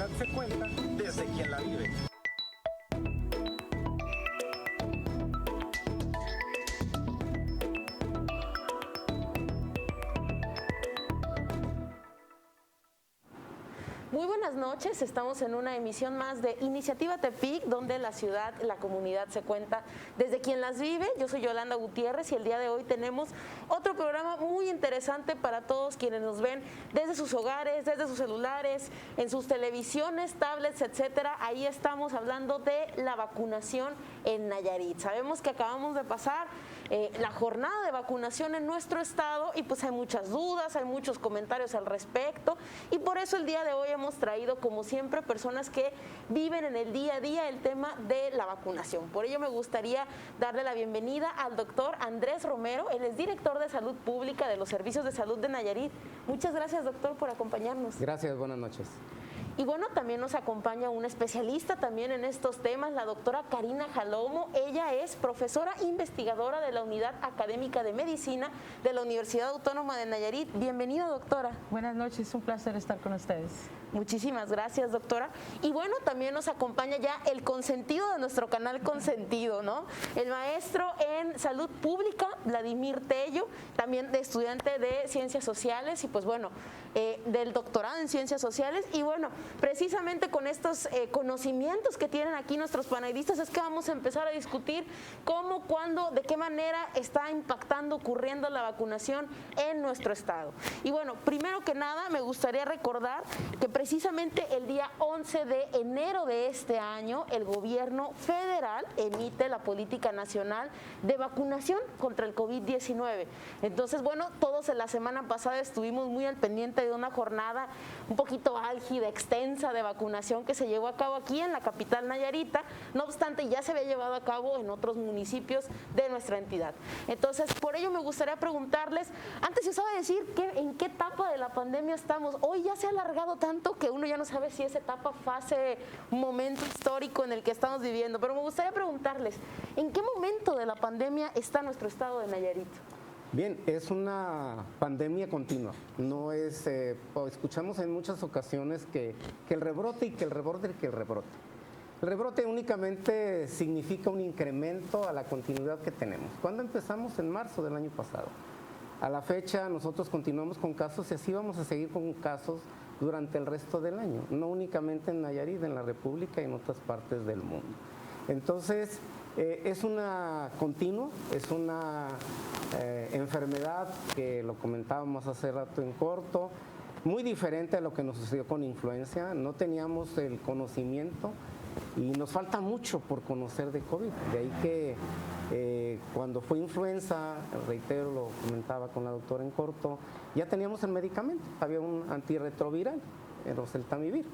comunidad se cuenta desde quien la vive. Muy buenas noches, estamos en una emisión más de Iniciativa Tepic, donde la ciudad, la comunidad se cuenta desde quien las vive. Yo soy Yolanda Gutiérrez y el día de hoy tenemos otro programa muy interesante para todos quienes nos ven desde sus hogares, desde sus celulares, en sus televisiones, tablets, etcétera. Ahí estamos hablando de la vacunación en Nayarit. Sabemos que acabamos de pasar la jornada de vacunación en nuestro estado y pues hay muchas dudas, hay muchos comentarios al respecto y por eso el día de hoy hemos traído como siempre personas que viven en el día a día el tema de la vacunación. Por ello me gustaría darle la bienvenida al doctor Andrés Romero, él es director de Salud Pública de los Servicios de Salud de Nayarit. Muchas gracias, doctor, por acompañarnos. Gracias, buenas noches. Y bueno, también nos acompaña una especialista también en estos temas, la doctora Karina Jalomo. Ella es profesora investigadora de la Unidad Académica de Medicina de la Universidad Autónoma de Nayarit. Bienvenida, doctora. Buenas noches, un placer estar con ustedes. Muchísimas gracias, doctora. Y bueno, también nos acompaña ya el consentido de nuestro canal Consentido, ¿no? El maestro en Salud Pública, Vladimir Tello, también de estudiante de Ciencias Sociales y pues bueno, del doctorado en Ciencias Sociales. Y bueno, precisamente con estos conocimientos que tienen aquí nuestros panelistas es que vamos a empezar a discutir cómo, cuándo, de qué manera está impactando, ocurriendo la vacunación en nuestro estado. Y bueno, primero que nada me gustaría recordar que precisamente el día 11 de enero de este año el gobierno federal emite la Política Nacional de Vacunación contra el COVID-19. Entonces, bueno, todos en la semana pasada estuvimos muy al pendiente de una jornada un poquito álgida, extensa de vacunación que se llevó a cabo aquí en la capital nayarita, no obstante ya se había llevado a cabo en otros municipios de nuestra entidad. Entonces, por ello me gustaría preguntarles, antes se usaba decir en qué etapa de la pandemia estamos. Hoy ya se ha alargado tanto que uno ya no sabe si es etapa, fase, momento histórico en el que estamos viviendo, pero me gustaría preguntarles, ¿en qué momento de la pandemia está nuestro estado de Nayarit? Bien, es una pandemia continua, no es, escuchamos en muchas ocasiones que el rebrote y que el rebrote y que el rebrote. El rebrote únicamente significa un incremento a la continuidad que tenemos. ¿Cuándo empezamos? En marzo del año pasado. A la fecha nosotros continuamos con casos y así vamos a seguir con casos durante el resto del año, no únicamente en Nayarit, en la República y en otras partes del mundo. Entonces, es una continua, es una enfermedad que lo comentábamos hace rato en corto, muy diferente a lo que nos sucedió con influenza. No teníamos el conocimiento y nos falta mucho por conocer de COVID. De ahí que cuando fue influenza, reitero, lo comentaba con la doctora en corto, ya teníamos el medicamento, había un antirretroviral, el oseltamivir.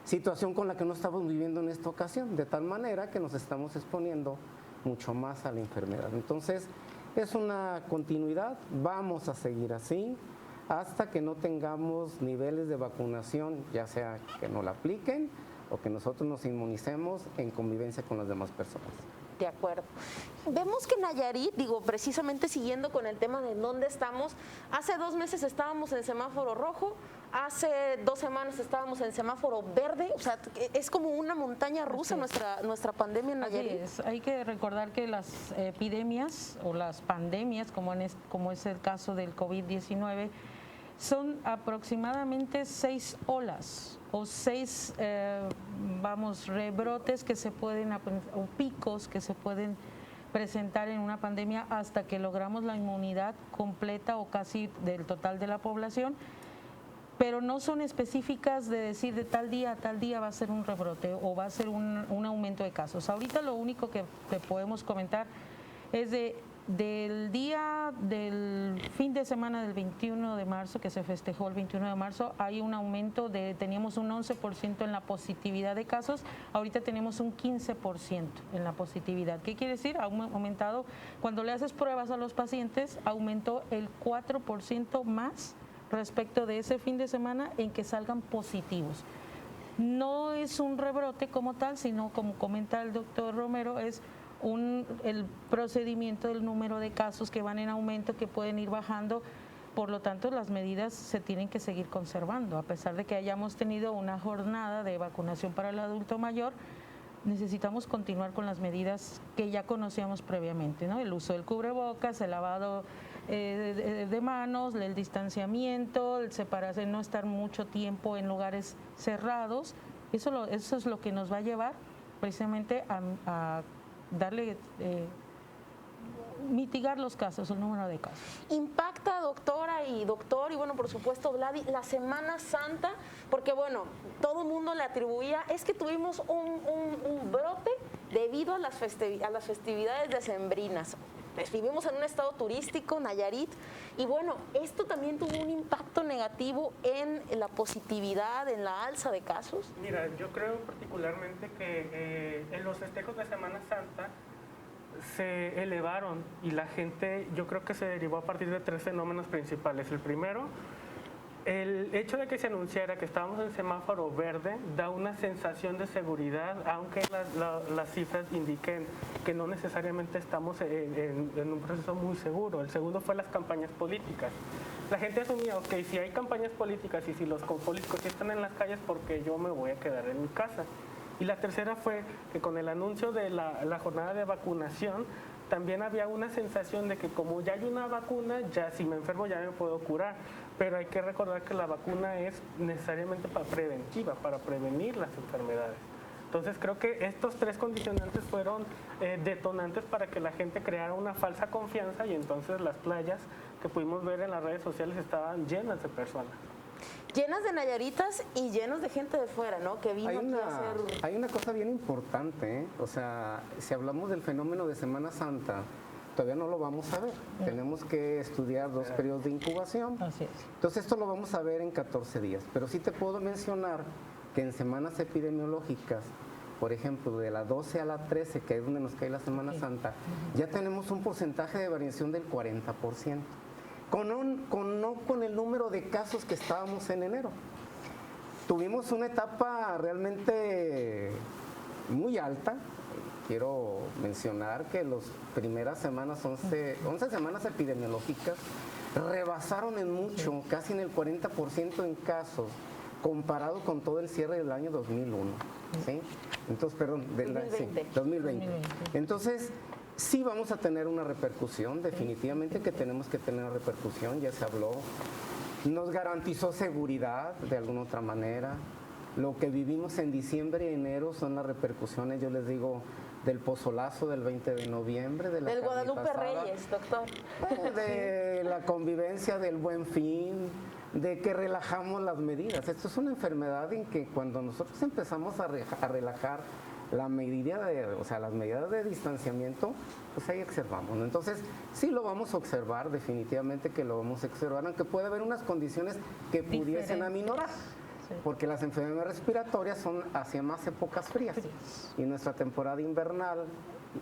Situación con la que no estamos viviendo en esta ocasión, de tal manera que nos estamos exponiendo mucho más a la enfermedad. Entonces, es una continuidad, vamos a seguir así hasta que no tengamos niveles de vacunación, ya sea que no la apliquen o que nosotros nos inmunicemos en convivencia con las demás personas. De acuerdo. Vemos que Nayarit, precisamente siguiendo con el tema de dónde estamos, hace 2 meses estábamos en semáforo rojo, hace 2 semanas estábamos en semáforo verde, o sea, es como una montaña rusa nuestra pandemia en Nayarit. Así es. Hay que recordar que las epidemias o las pandemias, como es el caso del COVID-19, son aproximadamente 6 olas o 6 rebrotes que se pueden, o picos que se pueden presentar en una pandemia hasta que logramos la inmunidad completa o casi del total de la población, pero no son específicas de decir de tal día a tal día va a ser un rebrote o va a ser un aumento de casos. Ahorita lo único que podemos comentar es del fin de semana del 21 de marzo, que se festejó el 21 de marzo, hay un aumento teníamos un 11% en la positividad de casos, ahorita tenemos un 15% en la positividad. ¿Qué quiere decir? Ha aumentado, cuando le haces pruebas a los pacientes, aumentó el 4% más respecto de ese fin de semana en que salgan positivos. No es un rebrote como tal, sino como comenta el doctor Romero, es el procedimiento del número de casos que van en aumento, que pueden ir bajando por lo tanto las medidas se tienen que seguir conservando, a pesar de que hayamos tenido una jornada de vacunación para el adulto mayor. Necesitamos continuar con las medidas que ya conocíamos previamente, ¿no? El uso del cubrebocas, el lavado de manos, el distanciamiento, el separarse, no estar mucho tiempo en lugares cerrados. Eso es lo que nos va a llevar precisamente a darle, mitigar los casos, el número de casos. Impacta, doctora y doctor, y bueno, por supuesto, Vladi, la Semana Santa, porque bueno, todo el mundo le atribuía, es que tuvimos un brote debido a las festividades decembrinas. Vivimos en un estado turístico, Nayarit, y bueno, esto también tuvo un impacto negativo en la positividad, en la alza de casos. Mira, yo creo particularmente que en los festejos de Semana Santa se elevaron y la gente, yo creo que se derivó a partir de 3 fenómenos principales. El primero, el hecho de que se anunciara que estábamos en semáforo verde da una sensación de seguridad, aunque las cifras indiquen que no necesariamente estamos en un proceso muy seguro. El segundo fue las campañas políticas. La gente asumía, ok, si hay campañas políticas y si los políticos están en las calles, porque yo me voy a quedar en mi casa. Y la tercera fue que con el anuncio de la jornada de vacunación, también había una sensación de que como ya hay una vacuna, ya si me enfermo ya me puedo curar. Pero hay que recordar que la vacuna es necesariamente preventiva, para prevenir las enfermedades. Entonces creo que estos 3 condicionantes fueron detonantes para que la gente creara una falsa confianza y entonces las playas que pudimos ver en las redes sociales estaban llenas de personas. Llenas de nayaritas y llenos de gente de fuera, ¿no? Que vino aquí a hacer... Hay una cosa bien importante, ¿eh? O sea, si hablamos del fenómeno de Semana Santa, todavía no lo vamos a ver. Tenemos que estudiar 2 periodos de incubación. Así es. Entonces esto lo vamos a ver en 14 días. Pero sí te puedo mencionar que en semanas epidemiológicas, por ejemplo, de la 12 a la 13, que es donde nos cae la Semana Santa, ya tenemos un porcentaje de variación del 40%. No con el número de casos que estábamos en enero. Tuvimos una etapa realmente muy alta. Quiero mencionar que las primeras semanas, 11 semanas epidemiológicas, rebasaron en mucho, casi en el 40% en casos, comparado con todo el cierre del año 2001. ¿Sí? Entonces, perdón, 2020. Entonces, sí vamos a tener una repercusión, definitivamente que tenemos que tener una repercusión, ya se habló. Nos garantizó seguridad de alguna otra manera. Lo que vivimos en diciembre y enero son las repercusiones, yo les digo, del pozolazo del 20 de noviembre, de la Del Guadalupe asada, Reyes, doctor. de la convivencia del Buen Fin, de que relajamos las medidas. Esto es una enfermedad en que cuando nosotros empezamos a relajar las medidas de distanciamiento, pues ahí observamos, ¿no? Entonces, sí lo vamos a observar, definitivamente que lo vamos a observar, aunque puede haber unas condiciones que pudiesen aminorar. Porque las enfermedades respiratorias son hacia más épocas frías. Y nuestra temporada invernal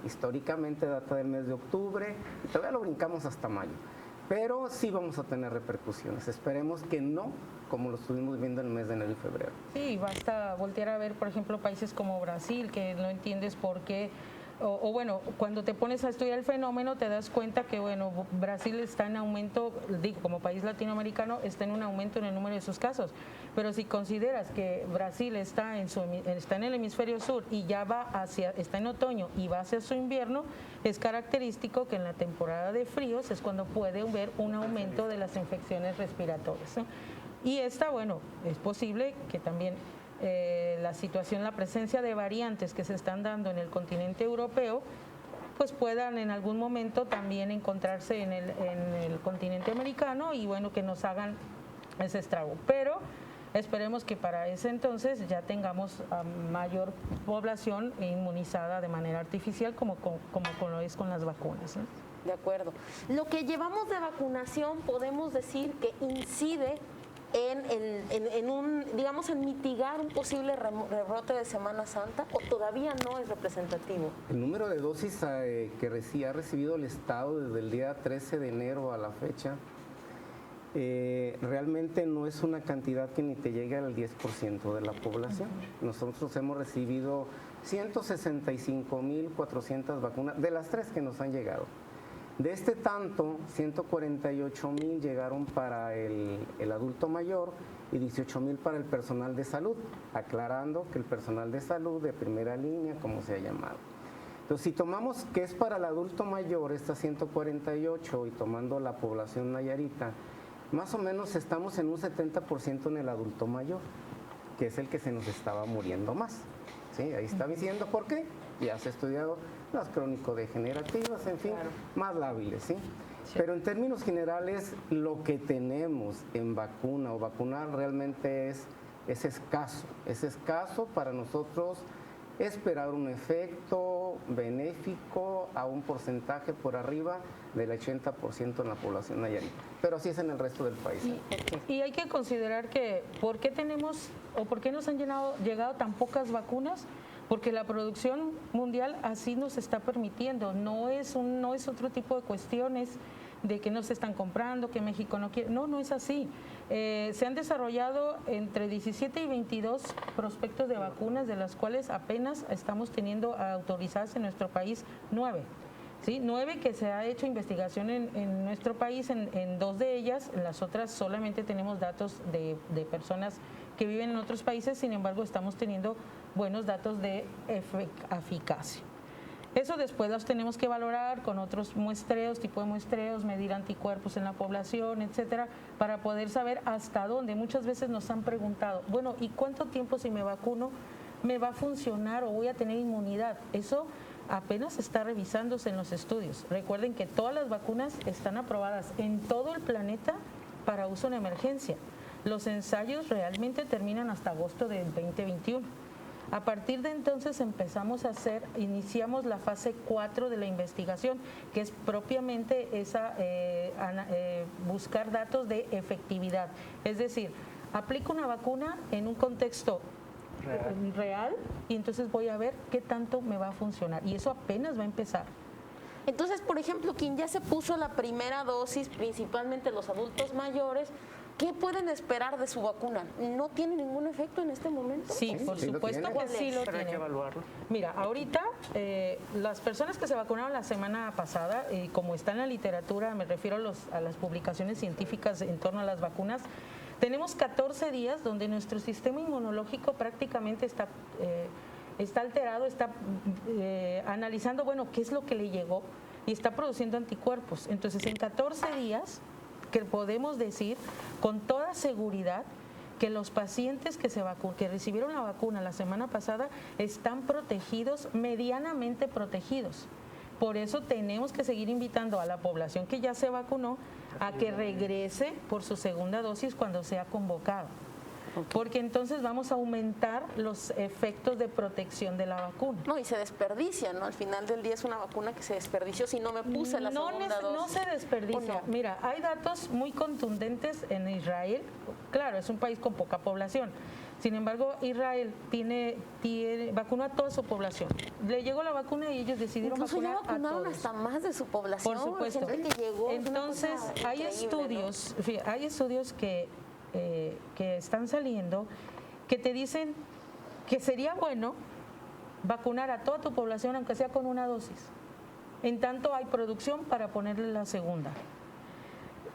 históricamente data del mes de octubre y todavía lo brincamos hasta mayo. Pero sí vamos a tener repercusiones. Esperemos que no como lo estuvimos viendo en el mes de enero y febrero. Sí, basta voltear a ver, por ejemplo, países como Brasil, que no entiendes por qué. O bueno, cuando te pones a estudiar el fenómeno te das cuenta que bueno, Brasil está en aumento, digo, como país latinoamericano está en un aumento en el número de sus casos, pero si consideras que Brasil está en el hemisferio sur y ya está en otoño y va hacia su invierno, es característico que en la temporada de fríos es cuando puede haber un aumento de las infecciones respiratorias, ¿no? Y bueno, es posible que también la situación, la presencia de variantes que se están dando en el continente europeo, pues puedan en algún momento también encontrarse en el continente americano y bueno, que nos hagan ese estrago. Pero esperemos que para ese entonces ya tengamos a mayor población inmunizada de manera artificial como lo es con las vacunas, ¿no? De acuerdo. Lo que llevamos de vacunación podemos decir que incide en mitigar un posible rebrote de Semana Santa, o todavía no es representativo. El número de dosis que ha recibido el Estado desde el día 13 de enero a la fecha realmente no es una cantidad que ni te llegue al 10% de la población. Nosotros hemos recibido 165,400 vacunas de las 3 que nos han llegado. De este tanto, 148,000 llegaron para el adulto mayor y 18,000 para el personal de salud, aclarando que el personal de salud de primera línea, como se ha llamado. Entonces, si tomamos que es para el adulto mayor, estas 148, y tomando la población nayarita, más o menos estamos en un 70% en el adulto mayor, que es el que se nos estaba muriendo más. ¿Sí? Ahí está diciendo por qué. Ya se ha estudiado las crónico-degenerativas, en fin, más lábiles, ¿sí? Pero en términos generales, lo que tenemos en vacuna o vacunar realmente es escaso. Es escaso para nosotros esperar un efecto benéfico a un porcentaje por arriba del 80% en la población nayarita. Pero así es en el resto del país. Y hay que considerar que ¿por qué tenemos o por qué nos han llegado tan pocas vacunas? Porque la producción mundial así nos está permitiendo, no es otro tipo de cuestiones de que no se están comprando, que México no quiere, no es así. Se han desarrollado entre 17 y 22 prospectos de vacunas, de las cuales apenas estamos teniendo autorizadas en nuestro país 9. ¿Sí? 9 que se ha hecho investigación en nuestro país, en 2 de ellas, en las otras solamente tenemos datos de personas que viven en otros países, sin embargo estamos teniendo buenos datos de eficacia. Eso después los tenemos que valorar con otros muestreos, tipo de muestreos, medir anticuerpos en la población, etcétera, para poder saber hasta dónde. Muchas veces nos han preguntado, bueno, ¿y cuánto tiempo si me vacuno me va a funcionar o voy a tener inmunidad? Eso apenas está revisándose en los estudios. Recuerden que todas las vacunas están aprobadas en todo el planeta para uso en emergencia. Los ensayos realmente terminan hasta agosto del 2021. A partir de entonces iniciamos la fase 4 de la investigación, que es propiamente buscar datos de efectividad. Es decir, aplico una vacuna en un contexto real y entonces voy a ver qué tanto me va a funcionar. Y eso apenas va a empezar. Entonces, por ejemplo, quien ya se puso la primera dosis, principalmente los adultos mayores, ¿qué pueden esperar de su vacuna? ¿No tiene ningún efecto en este momento? Sí, por supuesto que sí lo Pero hay tiene. que evaluarlo. Mira, ahorita las personas que se vacunaron la semana pasada, como está en la literatura, me refiero a las publicaciones científicas en torno a las vacunas, tenemos 14 días donde nuestro sistema inmunológico prácticamente está alterado, está analizando, bueno, qué es lo que le llegó y está produciendo anticuerpos. Entonces, en 14 días que podemos decir con toda seguridad que los pacientes que recibieron la vacuna la semana pasada están protegidos, medianamente protegidos. Por eso tenemos que seguir invitando a la población que ya se vacunó a que regrese por su segunda dosis cuando sea convocado. Porque entonces vamos a aumentar los efectos de protección de la vacuna. No, y se desperdicia, ¿no? Al final del día es una vacuna que se desperdició si no me puse la segunda dosis. No se desperdicia. No? Mira, hay datos muy contundentes en Israel. Claro, es un país con poca población. Sin embargo, Israel vacunó a toda su población. Le llegó la vacuna y ellos decidieron Incluso vacunar ya vacunaron a todos. hasta más de su población. Por supuesto. Gente que llegó, Entonces, es una cosa hay increíble, estudios, fíjate, hay estudios que están saliendo que te dicen que sería bueno vacunar a toda tu población aunque sea con una dosis. En tanto hay producción para ponerle la segunda.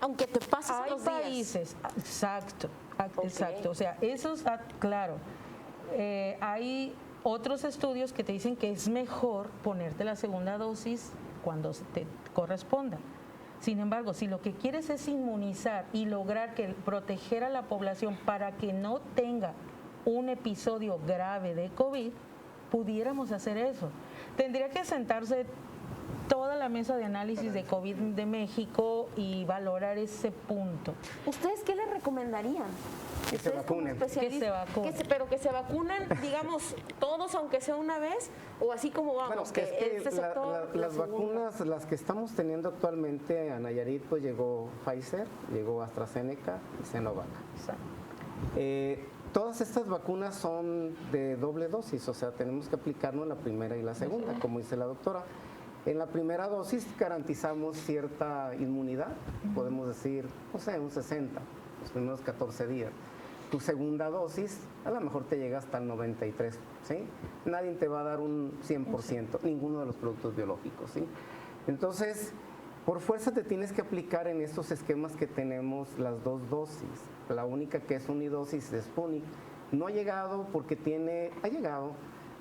Aunque te pases Hay los días. países, exacto, Ok. exacto. O sea, eso está claro. Hay otros estudios que te dicen que es mejor ponerte la segunda dosis cuando te corresponda. Sin embargo, si lo que quieres es inmunizar y lograr proteger a la población para que no tenga un episodio grave de COVID, pudiéramos hacer eso. Tendría que sentarse toda la mesa de análisis de COVID de México y valorar ese punto. ¿Ustedes qué les recomendarían? Que se Ustedes como vacunen. especialistas, Que se vacunen. pero que se vacunen, digamos, todos aunque sea una vez, o así como vamos, Bueno, es que este sector, la las segunda. vacunas, las que estamos teniendo actualmente a Nayarit, pues llegó Pfizer, llegó AstraZeneca y Sinovac. Todas estas vacunas son de doble dosis, o sea, tenemos que aplicarnos la primera y la segunda, como dice la doctora. En la primera dosis garantizamos cierta inmunidad, podemos decir, no sé, un 60, los primeros 14 días. Tu segunda dosis a lo mejor te llega hasta el 93, ¿sí? Nadie te va a dar un 100%, ninguno de los productos biológicos, ¿sí? Entonces, Por fuerza te tienes que aplicar en estos esquemas que tenemos las 2 dosis. La única que es unidosis de Sputnik no ha llegado porque ha llegado,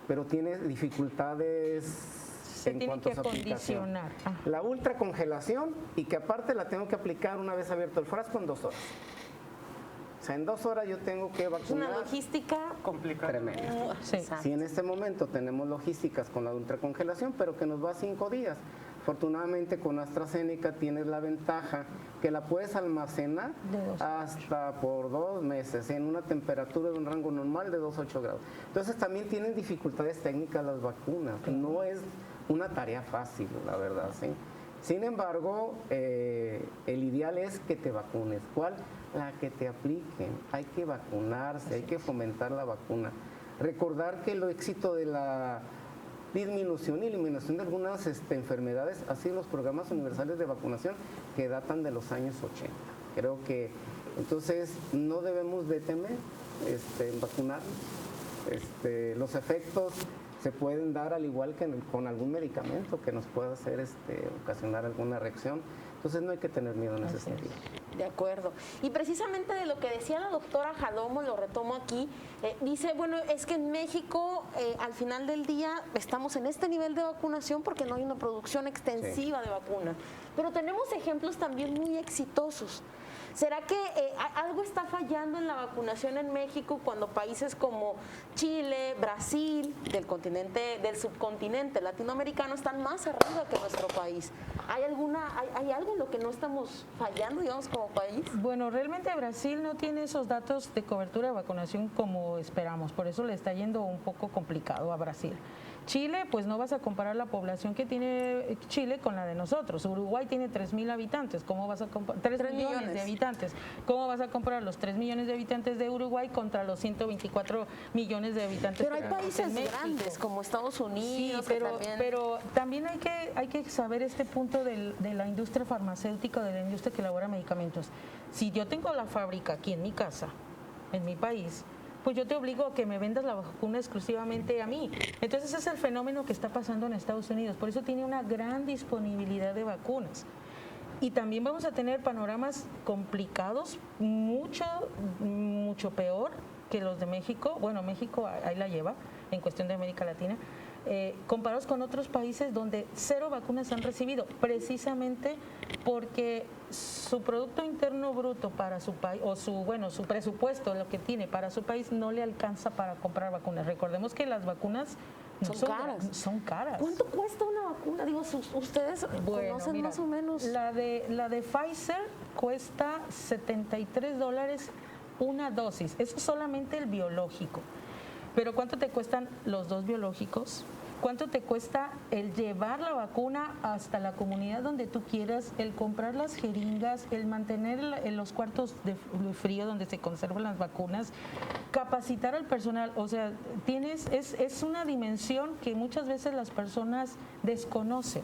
pero tiene dificultades Se en tiene cuanto que a su aplicación. condicionar. Ah. La ultracongelación y que aparte la tengo que aplicar una vez abierto el frasco en 2 horas. O sea, en 2 horas yo tengo que Es una vacunar. logística Complicado. Tremenda. Sí. Exacto. Si en este momento tenemos logísticas con la ultracongelación, pero que nos va 5 días. Afortunadamente con AstraZeneca tienes la ventaja que la puedes almacenar De 2 hasta por 2 meses en una temperatura de un rango normal de 2 a 8 grados. Entonces también tienen dificultades técnicas las vacunas. No es una tarea fácil, la verdad, ¿sí? Sin embargo, el ideal es que te vacunes. ¿Cuál? La que te apliquen. Hay que vacunarse, hay que fomentar la vacuna. Recordar que el éxito de la disminución y eliminación de algunas enfermedades ha sido los programas universales de vacunación que datan de los años 80. Creo que entonces no debemos de temer en vacunarnos. Los efectos se pueden dar al igual que con algún medicamento que nos pueda hacer ocasionar alguna reacción. Entonces no hay que tener miedo en ese sentido. De acuerdo. Y precisamente de lo que decía la doctora Jalomo, lo retomo aquí, dice, bueno, es que en México al final del día estamos en este nivel de vacunación porque no hay una producción extensiva de vacunas, pero tenemos ejemplos también muy exitosos. ¿Será que algo está fallando en la vacunación en México cuando países como Chile, Brasil, del subcontinente latinoamericano están más arriba que nuestro país? ¿Hay algo en lo que no estamos fallando, digamos, como país? Bueno, realmente Brasil no tiene esos datos de cobertura de vacunación como esperamos, por eso le está yendo un poco complicado a Brasil. Chile, pues no vas a comparar la población que tiene Chile con la de nosotros. Uruguay tiene 3.000 habitantes, ¿cómo vas a comparar? 3 millones de habitantes. ¿Cómo vas a comparar los 3 millones de habitantes de Uruguay contra los 124 millones de habitantes Pero hay que tenemos países en México? grandes como Estados Unidos. Sí, que pero también hay que saber este punto de la industria farmacéutica, de la industria que elabora medicamentos. Si yo tengo la fábrica aquí en mi casa, en mi país, pues yo te obligo a que me vendas la vacuna exclusivamente a mí. Entonces ese es el fenómeno que está pasando en Estados Unidos. Por eso tiene una gran disponibilidad de vacunas. Y también vamos a tener panoramas complicados, mucho peor que los de México. Bueno, México ahí la lleva en cuestión de América Latina. Comparados con otros países donde 0 vacunas han recibido, precisamente porque su Producto Interno Bruto para su país, o su presupuesto, lo que tiene para su país, no le alcanza para comprar vacunas. Recordemos que las vacunas son caras. ¿Cuánto cuesta una vacuna? Digo, ustedes conocen mira, más o menos. La de Pfizer cuesta $73 una dosis. Eso es solamente el biológico. Pero ¿cuánto te cuestan los 2 biológicos? ¿Cuánto te cuesta el llevar la vacuna hasta la comunidad donde tú quieras, el comprar las jeringas, el mantener en los cuartos de frío donde se conservan las vacunas, capacitar al personal? O sea, es una dimensión que muchas veces las personas desconocen.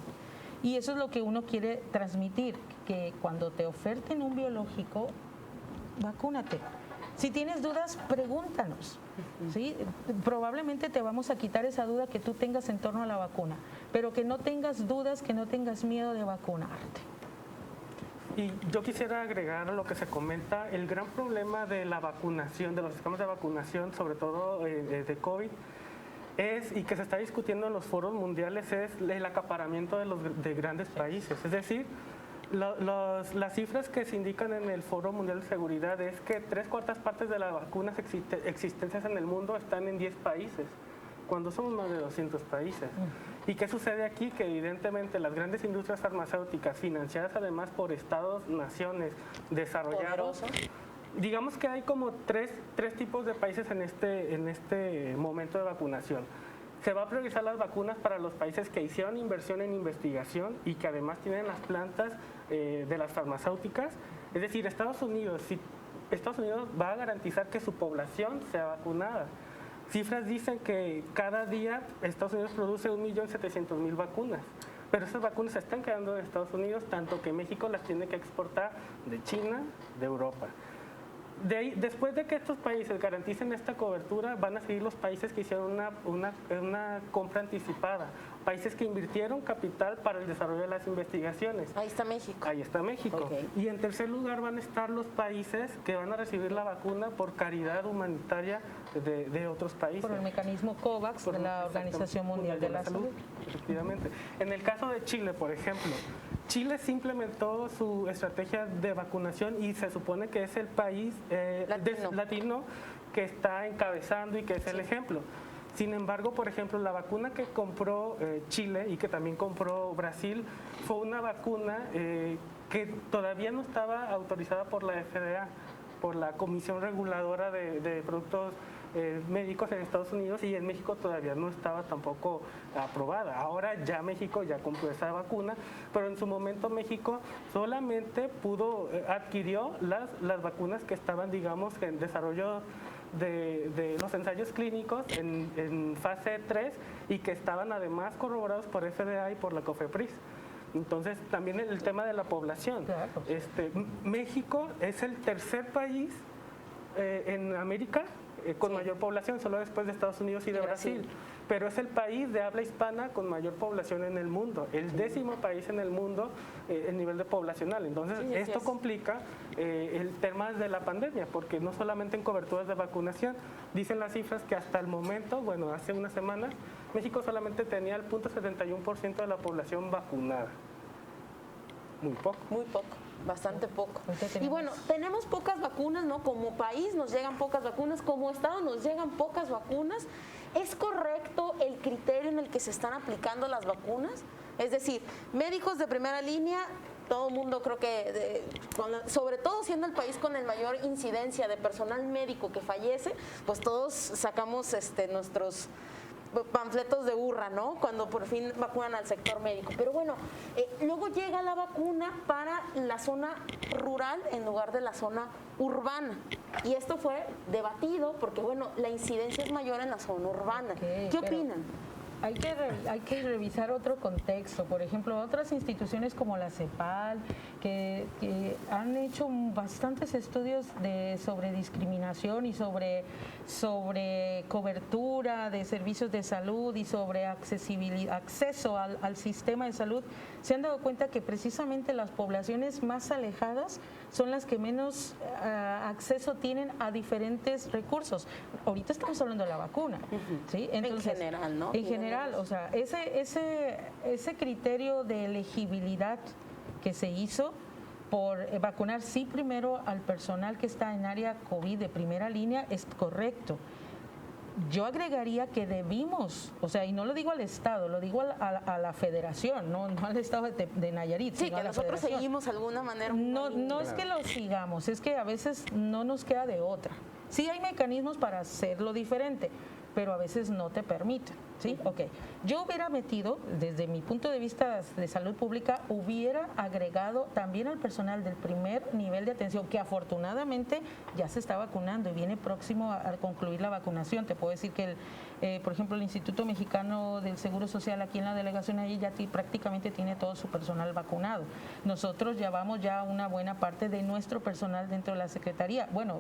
Y eso es lo que uno quiere transmitir, que cuando te oferten un biológico, vacúnate. Si tienes dudas, pregúntanos. ¿Sí? Probablemente te vamos a quitar esa duda que tú tengas en torno a la vacuna, pero que no tengas dudas, que no tengas miedo de vacunarte. Y yo quisiera agregar a lo que se comenta, el gran problema de la vacunación, de los esquemas de vacunación, sobre todo de COVID, y que se está discutiendo en los foros mundiales, es el acaparamiento de grandes países. Es decir, las cifras que se indican en el Foro Mundial de Seguridad es que 3/4 partes de las vacunas existentes en el mundo están en 10 países, cuando somos más de 200 países. ¿Y qué sucede aquí? Que evidentemente las grandes industrias farmacéuticas, financiadas además por estados, naciones desarrollados, digamos que hay como tres tipos de países en este momento de vacunación. Se va a priorizar las vacunas para los países que hicieron inversión en investigación y que además tienen las plantas de las farmacéuticas. Es decir, Estados Unidos va a garantizar que su población sea vacunada. Cifras dicen que cada día Estados Unidos produce 1.700.000 vacunas, pero esas vacunas se están quedando en Estados Unidos, tanto que México las tiene que exportar de China, de Europa. Después de que estos países garanticen esta cobertura, van a seguir los países que hicieron una compra anticipada países que invirtieron capital para el desarrollo de las investigaciones. Ahí está México. Ahí está México. Ok. Y en tercer lugar van a estar los países que van a recibir la vacuna por caridad humanitaria de otros países. Por el mecanismo COVAX de la Organización Mundial de la Salud. Efectivamente. En el caso de Chile, por ejemplo, Chile sí implementó su estrategia de vacunación y se supone que es el país latino que está encabezando y que es el ejemplo. Sin embargo, por ejemplo, la vacuna que compró Chile y que también compró Brasil fue una vacuna que todavía no estaba autorizada por la FDA, por la Comisión Reguladora de Productos Médicos en Estados Unidos, y en México todavía no estaba tampoco aprobada. Ahora ya México ya compró esa vacuna, pero en su momento México solamente adquirió las vacunas que estaban, digamos, en desarrollo de los ensayos clínicos en fase 3 y que estaban además corroborados por FDA y por la COFEPRIS. Entonces, también el tema de la población. Claro. México es el tercer país en América con mayor población, solo después de Estados Unidos y de Brasil. Pero es el país de habla hispana con mayor población en el mundo, el 10º país en el mundo en nivel de poblacional. Entonces, esto complica el tema de la pandemia, porque no solamente en coberturas de vacunación, dicen las cifras que hasta el momento, bueno, hace una semana, México solamente tenía el 0.71% de la población vacunada. Muy poco. Muy poco, bastante poco. Ahorita Y bueno, tenemos pocas vacunas, ¿no? Como país nos llegan pocas vacunas, como Estado nos llegan pocas vacunas. ¿Es correcto el criterio en el que se están aplicando las vacunas? Es decir, médicos de primera línea, todo el mundo creo que, sobre todo siendo el país con el mayor incidencia de personal médico que fallece, pues todos sacamos nuestros panfletos de hurra, ¿no? Cuando por fin vacunan al sector médico. Pero bueno, luego llega la vacuna para la zona rural en lugar de la zona urbana. Y esto fue debatido porque, bueno, la incidencia es mayor en la zona urbana. ¿Qué opinan? Hay que revisar otro contexto. Por ejemplo, otras instituciones como la CEPAL, que han hecho bastantes estudios sobre discriminación y sobre cobertura de servicios de salud y sobre acceso al sistema de salud, se han dado cuenta que precisamente las poblaciones más alejadas son las que menos acceso tienen a diferentes recursos. Ahorita estamos hablando de la vacuna, ¿sí? Entonces, en general, ¿no? En general, o sea, ese criterio de elegibilidad que se hizo por vacunar sí primero al personal que está en área COVID de primera línea es correcto. Yo agregaría que debimos, o sea, y no lo digo al Estado, lo digo a la Federación, no al Estado de Nayarit. Sí, sino que a la nosotros Federación. seguimos de alguna manera. No es que lo sigamos, es que a veces no nos queda de otra. Sí hay mecanismos para hacerlo diferente, pero a veces no te permiten, ¿sí? Ok. Yo hubiera metido, desde mi punto de vista de salud pública, hubiera agregado también al personal del primer nivel de atención, que afortunadamente ya se está vacunando y viene próximo a concluir la vacunación. Te puedo decir que, por ejemplo, el Instituto Mexicano del Seguro Social aquí en la delegación ahí ya prácticamente tiene todo su personal vacunado. Nosotros llevamos ya una buena parte de nuestro personal dentro de la Secretaría. Bueno,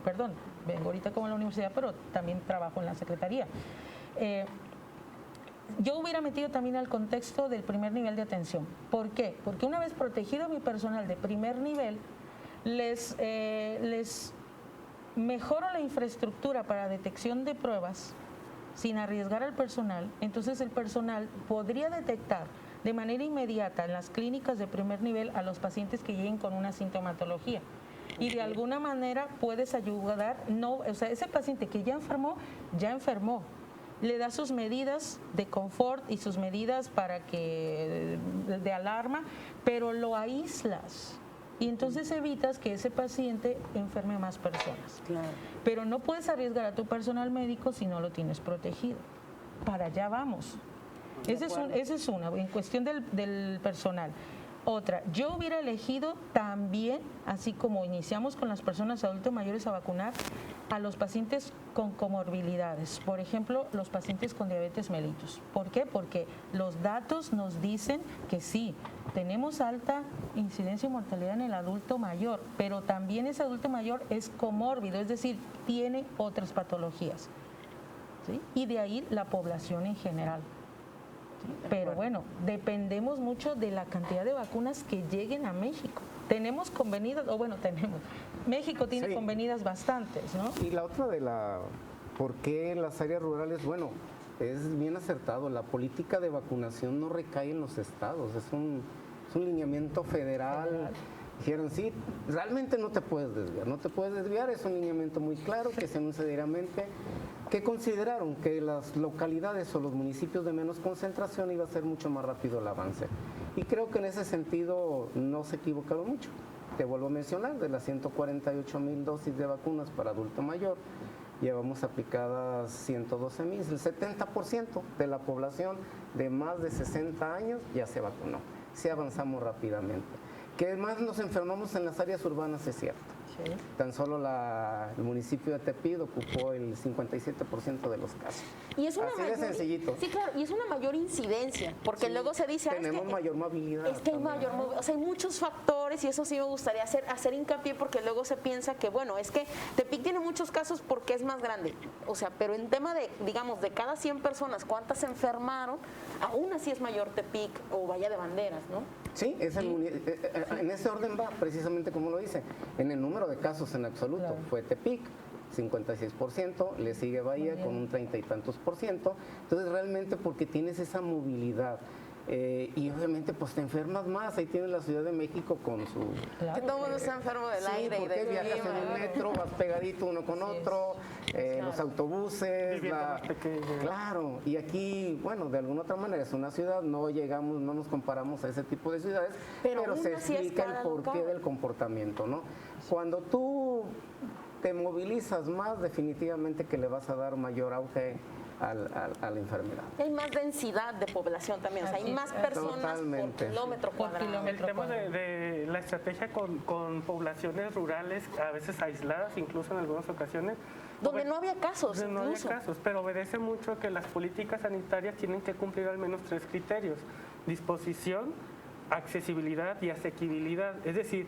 perdón, vengo ahorita como a la universidad, pero también trabajo en la Secretaría. Yo hubiera metido también al contexto del primer nivel de atención. ¿Por qué? Porque una vez protegido a mi personal de primer nivel, les mejoro la infraestructura para detección de pruebas sin arriesgar al personal. Entonces el personal podría detectar de manera inmediata en las clínicas de primer nivel a los pacientes que lleguen con una sintomatología. Y de alguna manera puedes ayudar, ese paciente que ya enfermó, le das sus medidas de confort y sus medidas de alarma, pero lo aíslas. Y entonces evitas que ese paciente enferme a más personas. Claro. Pero no puedes arriesgar a tu personal médico si no lo tienes protegido. Para allá vamos. Esa es una, en cuestión del personal. Otra, yo hubiera elegido también, así como iniciamos con las personas adultos mayores a vacunar, a los pacientes con comorbilidades. Por ejemplo, los pacientes con diabetes mellitus. ¿Por qué? Porque los datos nos dicen que sí, tenemos alta incidencia y mortalidad en el adulto mayor, pero también ese adulto mayor es comórbido, es decir, tiene otras patologías, ¿sí? Y de ahí la población en general. Pero bueno, dependemos mucho de la cantidad de vacunas que lleguen a México. Tenemos convenidas, México tiene Sí. convenidas bastantes, ¿no? Y la otra ¿por qué las áreas rurales? Bueno, es bien acertado, la política de vacunación no recae en los estados, es un lineamiento federal. Dijeron, sí, realmente no te puedes desviar, es un lineamiento muy claro que se anuncia diariamente, que consideraron que las localidades o los municipios de menos concentración iba a ser mucho más rápido el avance. Y creo que en ese sentido no se equivocaron mucho. Te vuelvo a mencionar, de las 148,000 dosis de vacunas para adulto mayor, llevamos aplicadas 112,000, el 70% de la población de más de 60 años ya se vacunó. Sí avanzamos rápidamente. Que más nos enfermamos en las áreas urbanas, es cierto. Sí. Tan solo el municipio de Tepic ocupó el 57% de los casos. Y es una Así de sencillito. Sí, claro, y es una mayor incidencia, porque Sí, luego se dice... tenemos mayor movilidad. Es que hay también. o sea, hay muchos factores y eso sí me gustaría hacer hincapié porque luego se piensa que, bueno, es que Tepic tiene muchos casos porque es más grande. O sea, pero en tema de, digamos, de cada 100 personas, ¿cuántas se enfermaron? Aún así es mayor Tepic o Bahía de Banderas, ¿no? Sí, en ese orden va, precisamente como lo dice. En el número de casos en absoluto Claro. fue Tepic, 56%, le sigue Bahía con un 30 y tantos %. Entonces realmente porque tienes esa movilidad y obviamente pues te enfermas más. Ahí tienes la Ciudad de México con su... Claro. Que todo el mundo está enfermo del Sí, aire y porque del viajas en el clima. metro, vas pegadito uno con otro, los autobuses, Vivienda más pequeña. claro, y aquí, bueno, de alguna otra manera es una ciudad, no nos comparamos a ese tipo de ciudades, Pero pero aún se así es explica cada el porqué local. del comportamiento, ¿no? Cuando tú te movilizas más, definitivamente que le vas a dar mayor auge a la enfermedad. Hay más densidad de población también, o sea, hay Así más es. personas Totalmente. por kilómetro Por cuadrado. kilómetro. El tema de la estrategia con poblaciones rurales, a veces aisladas, incluso en algunas ocasiones. Donde no había casos, Donde no había incluso. casos, pero obedece mucho a que las políticas sanitarias tienen que cumplir al menos 3 criterios: disposición, accesibilidad y asequibilidad. Es decir,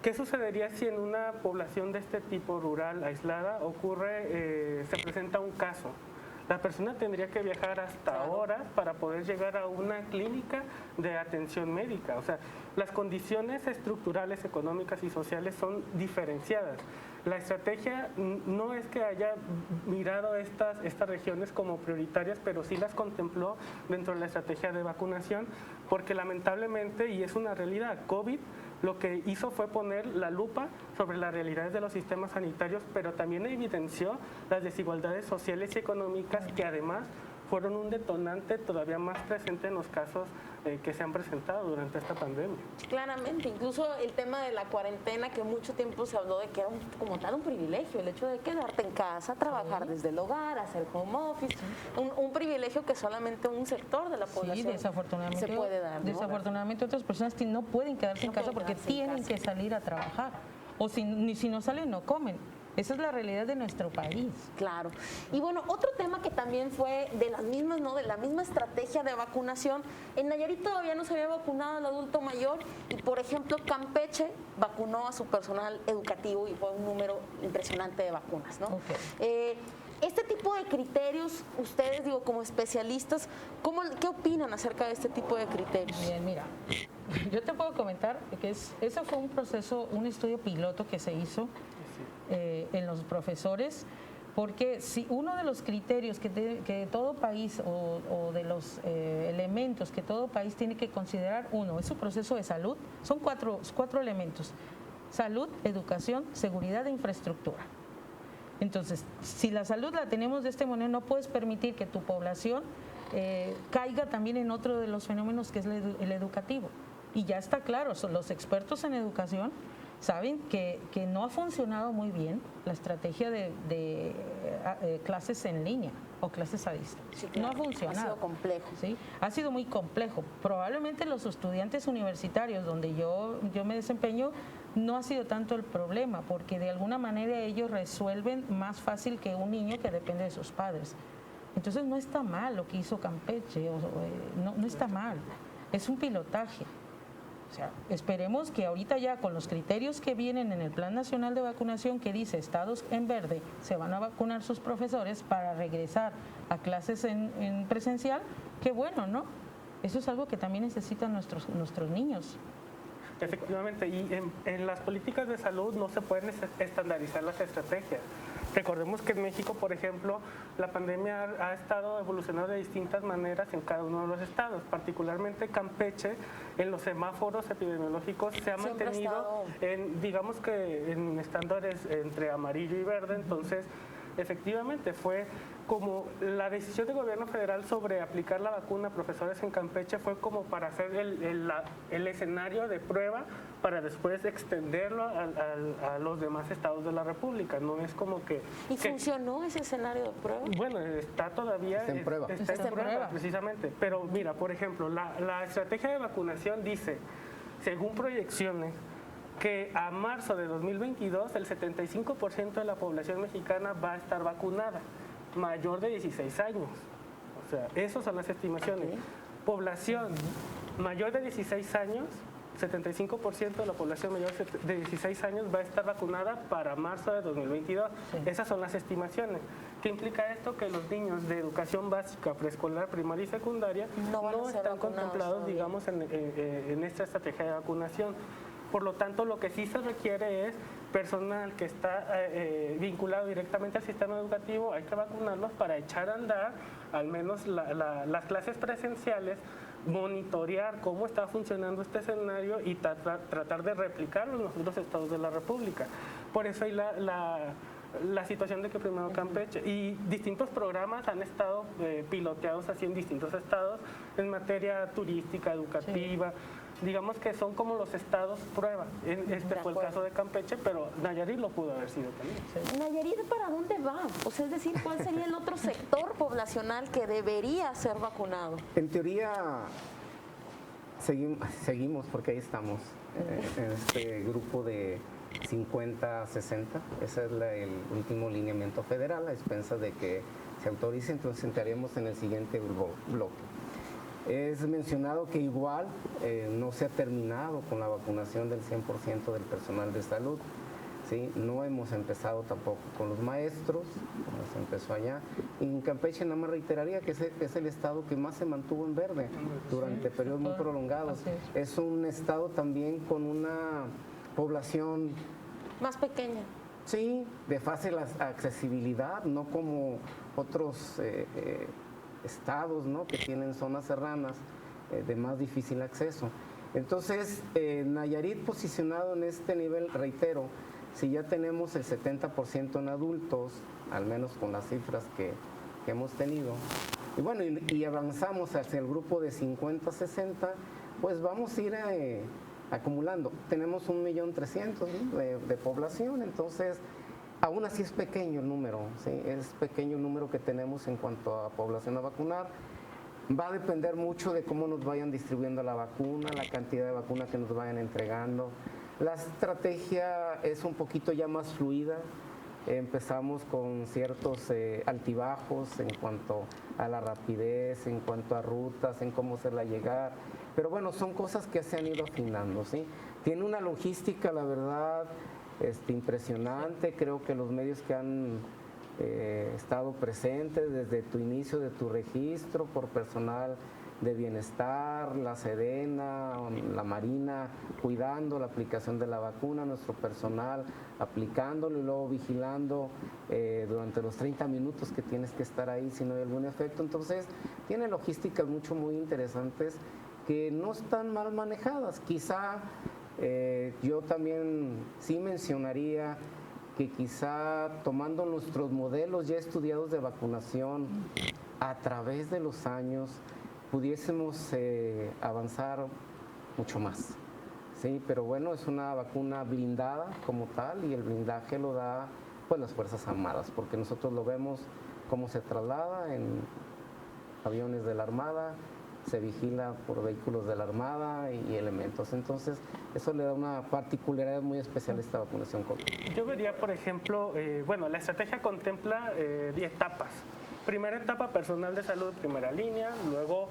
¿qué sucedería si en una población de este tipo rural, aislada, se presenta un caso? La persona tendría que viajar hasta horas para poder llegar a una clínica de atención médica. O sea, las condiciones estructurales, económicas y sociales son diferenciadas. La estrategia no es que haya mirado estas regiones como prioritarias, pero sí las contempló dentro de la estrategia de vacunación, porque lamentablemente, y es una realidad, COVID lo que hizo fue poner la lupa sobre las realidades de los sistemas sanitarios, pero también evidenció las desigualdades sociales y económicas que además fueron un detonante todavía más presente en los casos que se han presentado durante esta pandemia. Claramente, incluso el tema de la cuarentena, que mucho tiempo se habló de que era como tal un privilegio, el hecho de quedarte en casa, trabajar desde el hogar, hacer home office, un privilegio que solamente un sector de la población Sí, desafortunadamente, se puede dar, ¿no? desafortunadamente otras personas no pueden quedarse en No casa pueden porque quedarse en tienen casa. que salir a trabajar. O si no salen, no comen. Esa es la realidad de nuestro país. Claro. Y bueno, otro tema que también fue de las mismas, ¿no? De la misma estrategia de vacunación. En Nayarit todavía no se había vacunado al adulto mayor y, por ejemplo, Campeche vacunó a su personal educativo y fue un número impresionante de vacunas, ¿no? Ok. Este tipo de criterios, ustedes, digo, como especialistas, ¿qué opinan acerca de este tipo de criterios? Bien, mira, yo te puedo comentar que ese fue un proceso, un estudio piloto que se hizo en los profesores, porque si uno de los criterios que todo país o de los elementos que todo país tiene que considerar, uno, es su proceso de salud, son cuatro elementos: salud, educación, seguridad e infraestructura. Entonces, si la salud la tenemos de este modo, no puedes permitir que tu población caiga también en otro de los fenómenos que es el educativo. Y ya está claro, los expertos en educación saben que no ha funcionado muy bien la estrategia de clases en línea o clases a distancia. Sí, claro, No ha funcionado. ha sido complejo. ¿Sí? Ha sido muy complejo. Probablemente los estudiantes universitarios donde yo me desempeño no ha sido tanto el problema, porque de alguna manera ellos resuelven más fácil que un niño que depende de sus padres. Entonces no está mal lo que hizo Campeche, no está mal. Es un pilotaje. O sea, esperemos que ahorita ya con los criterios que vienen en el Plan Nacional de Vacunación que dice estados en verde se van a vacunar sus profesores para regresar a clases en presencial, qué bueno, ¿no? Eso es algo que también necesitan nuestros niños. Efectivamente, y en las políticas de salud no se pueden estandarizar las estrategias. Recordemos que en México, por ejemplo, la pandemia ha estado evolucionando de distintas maneras en cada uno de los estados, particularmente Campeche, en los semáforos epidemiológicos se ha Siempre mantenido, digamos que en estándares entre amarillo y verde, entonces efectivamente fue como la decisión del gobierno federal sobre aplicar la vacuna a profesores en Campeche fue como para hacer el escenario de prueba para después extenderlo a los demás estados de la República. No es como que... ¿Y funcionó ese escenario de prueba? Bueno, está todavía... Está en prueba. Está en prueba, precisamente. Pero mira, por ejemplo, la estrategia de vacunación dice, según proyecciones, que a marzo de 2022 el 75% de la población mexicana va a estar vacunada, mayor de 16 años. O sea, esas son las estimaciones. Población mayor de 16 años, 75% de la población mayor de 16 años va a estar vacunada para marzo de 2022. Esas son las estimaciones. ¿Qué implica esto? Que los niños de educación básica, preescolar, primaria y secundaria no están contemplados, digamos, en esta estrategia de vacunación. Por lo tanto, lo que sí se requiere es personal que está vinculado directamente al sistema educativo, hay que vacunarlos para echar a andar al menos las clases presenciales, monitorear cómo está funcionando este escenario y tratar de replicarlo en los otros estados de la República. Por eso hay la situación de que primero Campeche y distintos programas han estado piloteados así en distintos estados en materia turística, educativa. Digamos que son como los estados prueba. Este fue el caso de Campeche, pero Nayarit lo pudo haber sido también. ¿Nayarit para dónde va? O sea, es decir, ¿cuál sería el otro sector poblacional que debería ser vacunado? En teoría, seguimos porque ahí estamos, en este grupo de 50-60. Ese es el último lineamiento federal, a expensas de que se autorice, entonces entraremos en el siguiente bloque. Es mencionado que igual no se ha terminado con la vacunación del 100% del personal de salud. ¿Sí? No hemos empezado tampoco con los maestros, como se empezó allá. Y en Campeche nada más reiteraría que es el estado que más se mantuvo en verde durante periodos muy prolongados. Es un estado también con una población más pequeña. Sí, de fácil accesibilidad, no como otros estados, ¿no?, que tienen zonas serranas de más difícil acceso. Entonces, Nayarit posicionado en este nivel, reitero, si ya tenemos el 70% en adultos, al menos con las cifras que hemos tenido, y bueno, y avanzamos hacia el grupo de 50-60, pues vamos a ir acumulando. Tenemos 1.300.000 de población, entonces aún así es pequeño el número, ¿sí? Es pequeño el número que tenemos en cuanto a población a vacunar. Va a depender mucho de cómo nos vayan distribuyendo la vacuna, la cantidad de vacuna que nos vayan entregando. La estrategia es un poquito ya más fluida. Empezamos con ciertos altibajos en cuanto a la rapidez, en cuanto a rutas, en cómo hacerla llegar. Pero bueno, son cosas que se han ido afinando, ¿sí? Tiene una logística, la verdad, impresionante. Creo que los medios que han estado presentes desde tu inicio de tu registro por personal de bienestar, la Sedena, la Marina, cuidando la aplicación de la vacuna, nuestro personal aplicándolo y luego vigilando durante los 30 minutos que tienes que estar ahí si no hay algún efecto. Entonces, tiene logísticas muy interesantes que no están mal manejadas. Quizá yo también sí mencionaría que quizá tomando nuestros modelos ya estudiados de vacunación a través de los años pudiésemos avanzar mucho más. Sí, pero bueno, es una vacuna blindada como tal y el blindaje lo da pues las Fuerzas Armadas, porque nosotros lo vemos cómo se traslada en aviones de la Armada, se vigila por vehículos de la Armada y elementos. Entonces, eso le da una particularidad muy especial a esta vacunación COVID. Yo vería, por ejemplo, bueno, la estrategia contempla 10 etapas. primera etapa, personal de salud, primera línea, luego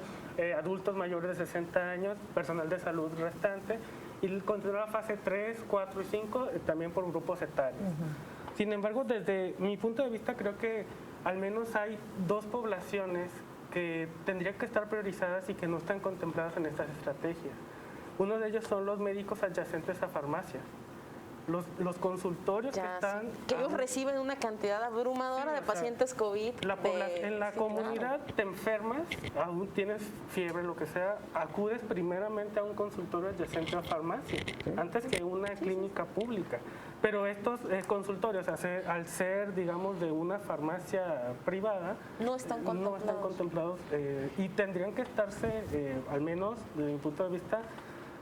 adultos mayores de 60 años, personal de salud restante, y continúa la fase 3, 4 y 5, también por grupos etarios. Sin embargo, desde mi punto de vista, creo que al menos hay dos poblaciones que tendrían que estar priorizadas y que no están contempladas en estas estrategias. Uno de ellos son los médicos adyacentes a farmacias. Los consultorios Ya, que están... sí. Que ellos reciben una cantidad abrumadora Sí, de o sea, pacientes COVID. en la sí, comunidad claro. te enfermas, aún tienes fiebre, lo que sea, acudes primeramente a un consultorio adyacente a farmacia, antes que una clínica pública. Pero estos consultorios, al ser, digamos, de una farmacia privada, No están contemplados. Y tendrían que estarse, al menos desde mi punto de vista,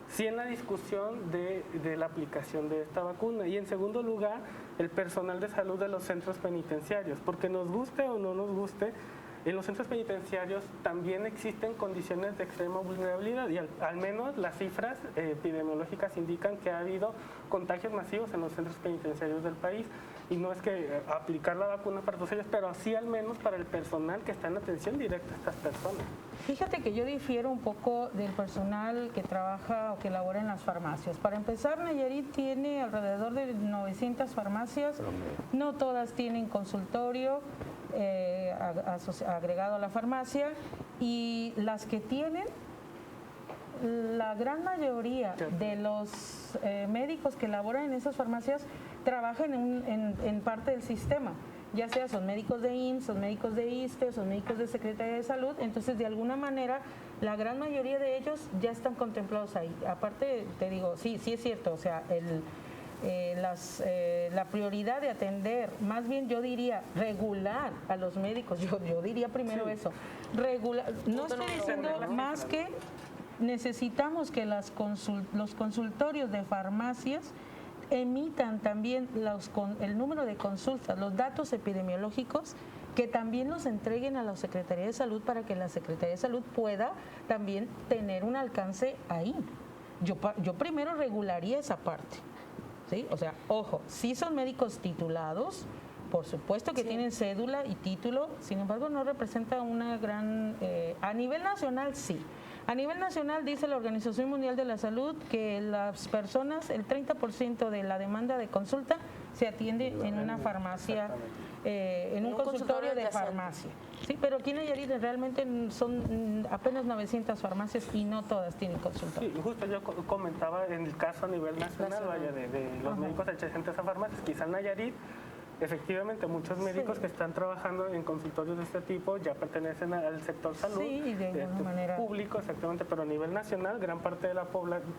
sí en la discusión de la aplicación de esta vacuna. Y en segundo lugar, el personal de salud de los centros penitenciarios, porque nos guste o no nos guste, en los centros penitenciarios también existen condiciones de extrema vulnerabilidad y al menos las cifras epidemiológicas indican que ha habido contagios masivos en los centros penitenciarios del país. Y no es que aplicar la vacuna para todos ellos, pero sí al menos para el personal que está en atención directa a estas personas. Fíjate que yo difiero un poco del personal que trabaja o que labora en las farmacias. Para empezar, Nayarit tiene alrededor de 900 farmacias, no todas tienen consultorio agregado a la farmacia, y las que tienen, la gran mayoría de los médicos que laboran en esas farmacias trabajan en parte del sistema, ya sea son médicos de IMSS, son médicos de ISSSTE, son médicos de Secretaría de Salud. Entonces, de alguna manera, la gran mayoría de ellos ya están contemplados ahí. Aparte, te digo, sí es cierto, o sea, la prioridad de atender, más bien yo diría regular a los médicos, yo diría primero eso, regular, no estoy diciendo más que necesitamos que los consultorios de farmacias emitan también el número de consultas, los datos epidemiológicos, que también los entreguen a la Secretaría de Salud para que la Secretaría de Salud pueda también tener un alcance ahí. Yo primero regularía esa parte, ¿sí? O sea, ojo, sí son médicos titulados, por supuesto que tienen cédula y título, sin embargo no representa una gran... a nivel nacional sí. A nivel nacional dice la Organización Mundial de la Salud que las personas, el 30% de la demanda de consulta se atiende en una farmacia, en un consultorio de farmacia. Sí, pero aquí en Nayarit realmente son apenas 900 farmacias y no todas tienen consultorio. Sí, justo yo comentaba en el caso a nivel nacional, vaya, de los médicos adyacentes a farmacias, quizá en Nayarit. Efectivamente, muchos médicos que están trabajando en consultorios de este tipo ya pertenecen al sector salud, de alguna manera público, exactamente, pero a nivel nacional, gran parte de la población,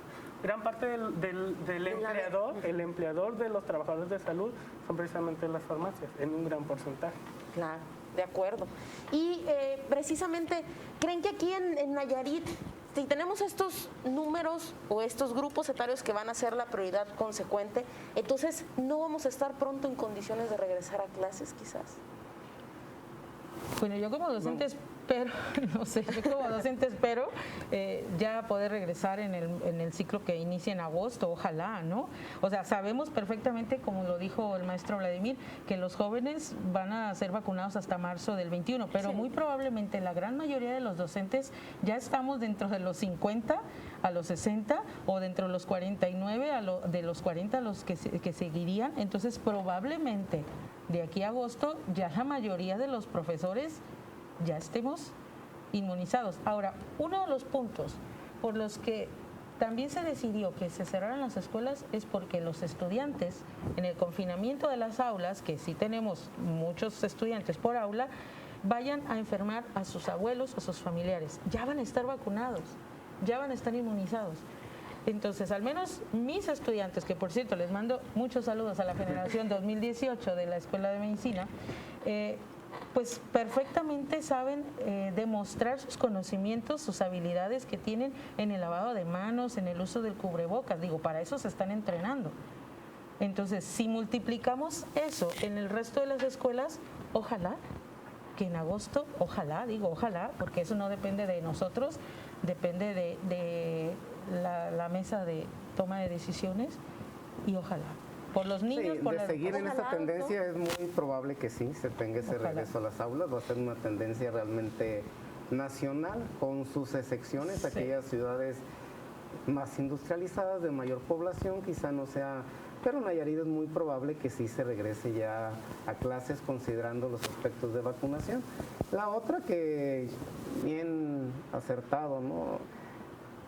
gran parte del empleador, el empleador de los trabajadores de salud son precisamente las farmacias, en un gran porcentaje. Claro, de acuerdo. Y precisamente, ¿creen que aquí en Nayarit, si tenemos estos números o estos grupos etarios que van a ser la prioridad consecuente, entonces no vamos a estar pronto en condiciones de regresar a clases quizás? Bueno, yo como docente espero, no sé, yo como docente espero ya poder regresar en el ciclo que inicia en agosto, ojalá, ¿no? O sea, sabemos perfectamente, como lo dijo el maestro Vladimir, que los jóvenes van a ser vacunados hasta marzo del 21, pero muy probablemente la gran mayoría de los docentes ya estamos dentro de los 50 a los 60 o dentro de los 49 de los 40 a los que seguirían. Entonces, probablemente de aquí a agosto ya la mayoría de los profesores ya estemos inmunizados. Ahora, uno de los puntos por los que también se decidió que se cerraran las escuelas es porque los estudiantes en el confinamiento de las aulas, que sí tenemos muchos estudiantes por aula, vayan a enfermar a sus abuelos, a sus familiares. Ya van a estar vacunados, ya van a estar inmunizados. Entonces, al menos mis estudiantes, que por cierto les mando muchos saludos a la generación 2018 de la Escuela de Medicina, pues perfectamente saben demostrar sus conocimientos, sus habilidades que tienen en el lavado de manos, en el uso del cubrebocas. Digo, para eso se están entrenando. Entonces, si multiplicamos eso en el resto de las escuelas, ojalá que en agosto, ojalá, porque eso no depende de nosotros, depende de la mesa de toma de decisiones, y ojalá por los niños, Sí, por de la seguir en esta Ojalá, tendencia es muy probable que sí, se tenga ese Ojalá. regreso a las aulas, va a ser una tendencia realmente nacional, con sus excepciones, Sí. aquellas ciudades más industrializadas, de mayor población, quizá no sea, pero Nayarit es muy probable que sí se regrese ya a clases considerando los aspectos de vacunación. La otra que bien acertado, ¿no?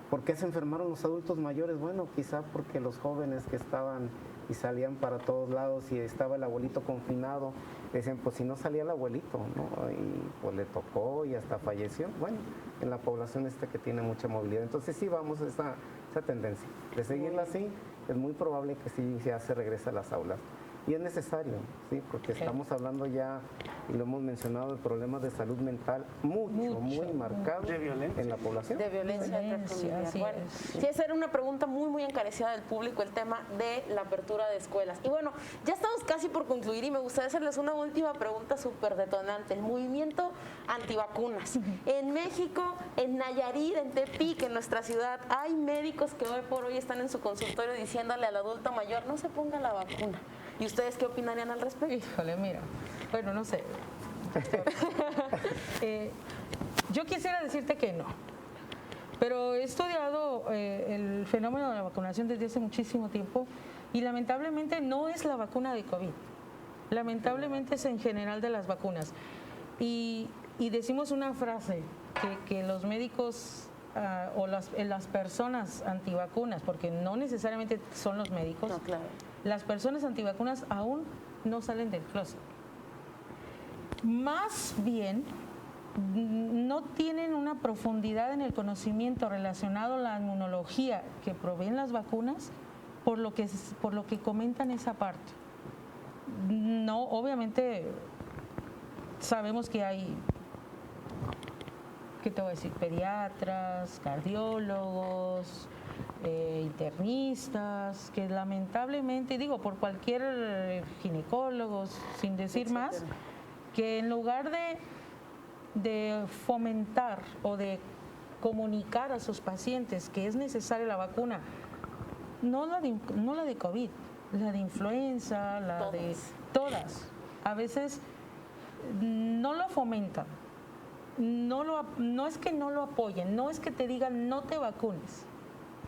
¿Por qué se enfermaron los adultos mayores? Bueno, quizá porque los jóvenes que estaban y salían para todos lados y estaba el abuelito confinado, decían, pues si no salía el abuelito, ¿no? Y pues le tocó y hasta falleció. Bueno, en la población que tiene mucha movilidad. Entonces sí vamos a esa tendencia. De seguirla así, es muy probable que sí ya se regrese a las aulas. Y es necesario, ¿sí? Porque estamos hablando ya, y lo hemos mencionado, de problemas de salud mental muy marcados De violencia. en la población. De violencia Violencia, intrafamiliar. así Bueno, es. sí, esa era una pregunta muy encarecida del público, el tema de la apertura de escuelas. Y bueno, ya estamos casi por concluir y me gustaría hacerles una última pregunta súper detonante. El movimiento antivacunas. En México, en Nayarit, en Tepic, en nuestra ciudad, hay médicos que hoy por hoy están en su consultorio diciéndole al adulto mayor, no se ponga la vacuna. ¿Y ustedes qué opinarían al respecto? Híjole, mira, bueno, no sé. Yo quisiera decirte que no, pero he estudiado el fenómeno de la vacunación desde hace muchísimo tiempo y lamentablemente no es la vacuna de COVID, lamentablemente es en general de las vacunas. Y decimos una frase, que los médicos o las personas antivacunas, porque no necesariamente son los médicos, No, claro. las personas antivacunas aún no salen del closet. Más bien, no tienen una profundidad en el conocimiento relacionado a la inmunología que proveen las vacunas por lo que comentan esa parte. No, obviamente sabemos que hay, ¿qué te voy a decir? Pediatras, cardiólogos, internistas, que lamentablemente, digo, por cualquier ginecólogos, sin decir más, que en lugar de fomentar o de comunicar a sus pacientes que es necesaria la vacuna, no la de COVID, la de influenza, la de todas, a veces no lo fomentan. No es que no lo apoyen, no es que te digan no te vacunes,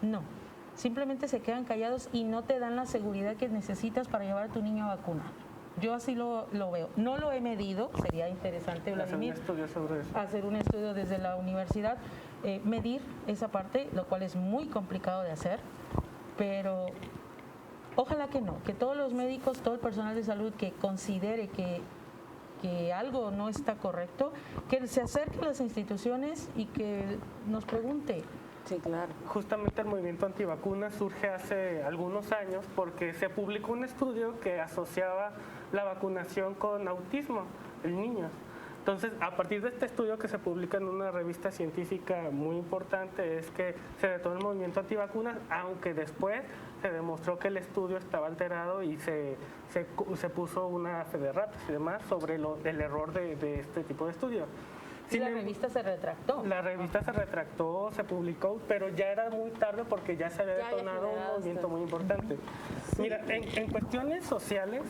no, simplemente se quedan callados y no te dan la seguridad que necesitas para llevar a tu niño a vacunar. Yo así lo veo. No lo he medido, sería interesante, Vladimir, Hacer un estudio sobre eso. hacer un estudio desde la universidad, medir esa parte, lo cual es muy complicado de hacer, pero ojalá que no, que todos los médicos, todo el personal de salud que considere que algo no está correcto, que se acerque a las instituciones y que nos pregunte. Sí, claro. Justamente el movimiento antivacunas surge hace algunos años porque se publicó un estudio que asociaba la vacunación con autismo en niños. Entonces, a partir de este estudio que se publica en una revista científica muy importante, es que se detonó el movimiento antivacunas, aunque después se demostró que el estudio estaba alterado y se puso una fe de ratas y demás sobre el error de este tipo de estudio. Y la revista se retractó. La revista se retractó, se publicó, pero ya era muy tarde porque ya se había Ya había detonado un generado movimiento muy importante. Mira, en cuestiones sociales,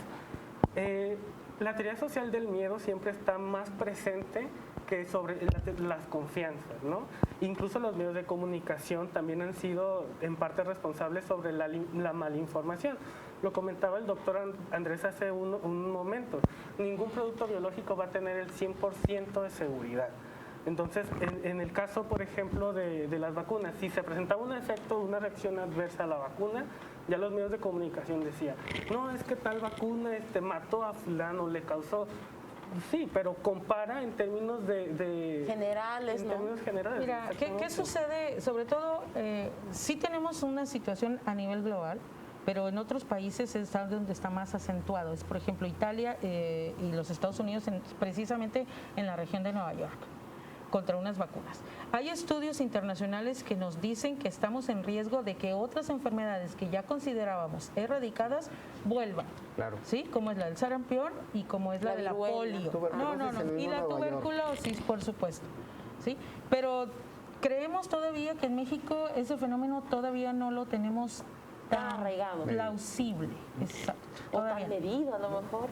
la teoría social del miedo siempre está más presente que sobre las confianzas, ¿no? Incluso los medios de comunicación también han sido en parte responsables sobre la malinformación. Lo comentaba el doctor Andrés hace un momento. Ningún producto biológico va a tener el 100% de seguridad. Entonces, en el caso, por ejemplo, de las vacunas, si se presentaba un efecto, una reacción adversa a la vacuna, ya los medios de comunicación decían, no, es que tal vacuna mató a fulano, le causó... Sí, pero compara en términos de generales, en ¿no? términos generales. Mira, ¿qué exactamente. sucede? Sobre todo, sí tenemos una situación a nivel global, pero en otros países es algo donde está más acentuado. Es, por ejemplo, Italia y los Estados Unidos, precisamente en la región de Nueva York, contra unas vacunas. Hay estudios internacionales que nos dicen que estamos en riesgo de que otras enfermedades que ya considerábamos erradicadas vuelvan. Claro. ¿Sí? Como es la del sarampión y como es la de la viruela. polio. Tuberculosis en el Y la mismo Nueva York. tuberculosis, por supuesto. ¿Sí? Pero creemos todavía que en México ese fenómeno todavía no lo tenemos tan arraigado. plausible. Exacto. O Todavía tan no. medido a lo mejor.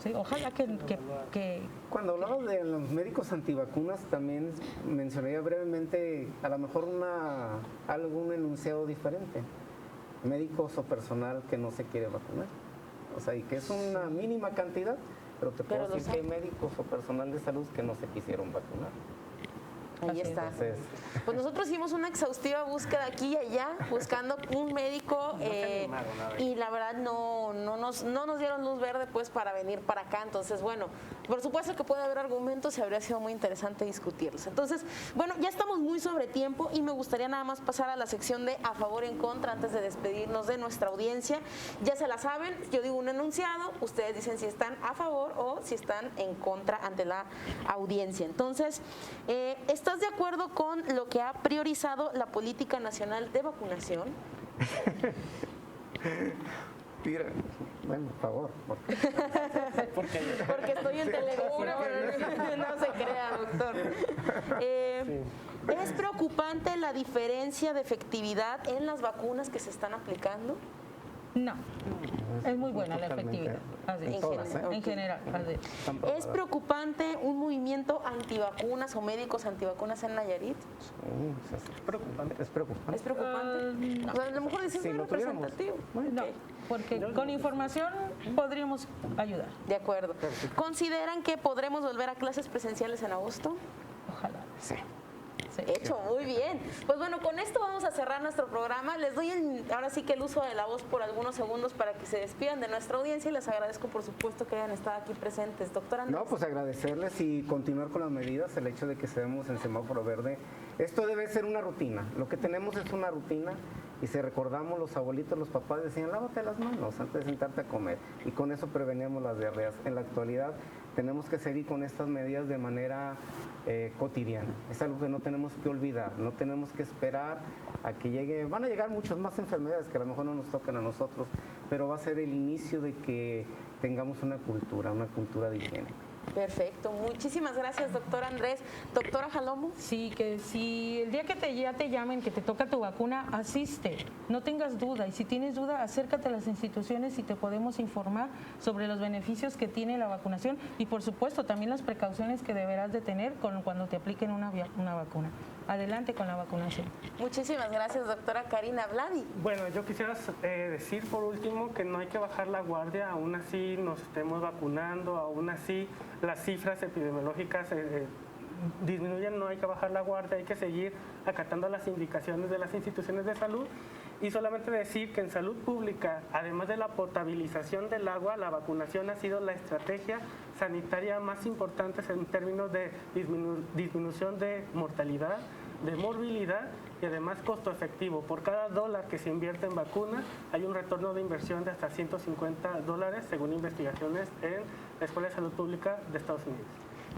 Sí, ojalá que Cuando hablamos de los médicos antivacunas, también mencionaría brevemente a lo mejor algún enunciado diferente. Médicos o personal que no se quiere vacunar. O sea, y que es una mínima cantidad, pero te puedo Pero decir que hay médicos o personal de salud que no se quisieron vacunar. Ahí Así es. está. Entonces, Pues nosotros hicimos una exhaustiva búsqueda aquí y allá, buscando un médico animaron, a ver. y la verdad no nos dieron luz verde pues para venir para acá. Entonces, bueno, por supuesto que puede haber argumentos y habría sido muy interesante discutirlos. Entonces, bueno, ya estamos muy sobre tiempo y me gustaría nada más pasar a la sección de a favor y en contra antes de despedirnos de nuestra audiencia. Ya se la saben, yo digo un enunciado, ustedes dicen si están a favor o si están en contra ante la audiencia. Entonces, ¿estás de acuerdo con lo que ha priorizado la política nacional de vacunación? mira, bueno, por favor. Porque estoy en Televisa, no se crea, doctor. ¿Es preocupante la diferencia de efectividad en las vacunas que se están aplicando? no. Es muy buena la Totalmente. efectividad. Así es. En todas, general. En general, así es. Están ¿Es probadas. preocupante un movimiento antivacunas o médicos antivacunas en Nayarit? Es preocupante. Es preocupante. ¿Es preocupante? O sea, a lo mejor dices si no es lo tuviéramos. representativo. No, Ok. porque con información podríamos ayudar. De acuerdo. ¿Consideran que podremos volver a clases presenciales en agosto? Ojalá. Sí. Sí. Hecho, muy bien. Pues bueno, con esto vamos a cerrar nuestro programa. Les doy ahora sí que el uso de la voz por algunos segundos para que se despidan de nuestra audiencia y les agradezco por supuesto que hayan estado aquí presentes. Doctora Andrés. No, pues agradecerles y continuar con las medidas, el hecho de que estemos en semáforo verde. Esto debe ser una rutina. Lo que tenemos es una rutina y si recordamos, los abuelitos, los papás decían, lávate las manos antes de sentarte a comer. Y con eso preveníamos las diarreas. En la actualidad tenemos que seguir con estas medidas de manera cotidiana. Es algo que no tenemos que olvidar, no tenemos que esperar a que llegue. Van a llegar muchas más enfermedades que a lo mejor no nos tocan a nosotros, pero va a ser el inicio de que tengamos una cultura de higiene. Perfecto. Muchísimas gracias, doctora Andrés. Doctora Jalomo. Sí, que si el día que ya te llamen, que te toca tu vacuna, asiste, no tengas duda. Y si tienes duda, acércate a las instituciones y te podemos informar sobre los beneficios que tiene la vacunación y, por supuesto, también las precauciones que deberás de tener cuando te apliquen una vacuna. Adelante con la vacunación. Muchísimas gracias, doctora Karina Vladi. Bueno, yo quisiera decir por último que no hay que bajar la guardia, aún así nos estemos vacunando, aún así las cifras epidemiológicas disminuyen, no hay que bajar la guardia, hay que seguir acatando las indicaciones de las instituciones de salud y solamente decir que en salud pública, además de la potabilización del agua, la vacunación ha sido la estrategia sanitaria más importante en términos de disminución de mortalidad, de morbilidad y además costo efectivo. Por cada dólar que se invierte en vacuna hay un retorno de inversión de hasta $150 según investigaciones en la Escuela de Salud Pública de Estados Unidos.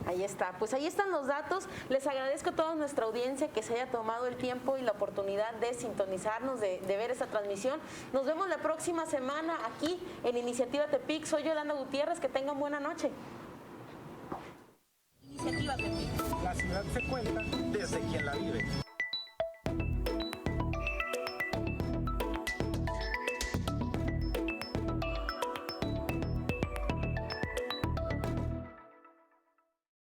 Ahí está, pues ahí están los datos. Les agradezco a toda nuestra audiencia que se haya tomado el tiempo y la oportunidad de sintonizarnos, de ver esta transmisión. Nos vemos la próxima semana aquí en Iniciativa Tepic. Soy Yolanda Gutiérrez, que tengan buena noche. Iniciativa Tepic. La ciudad se cuenta desde quien la vive.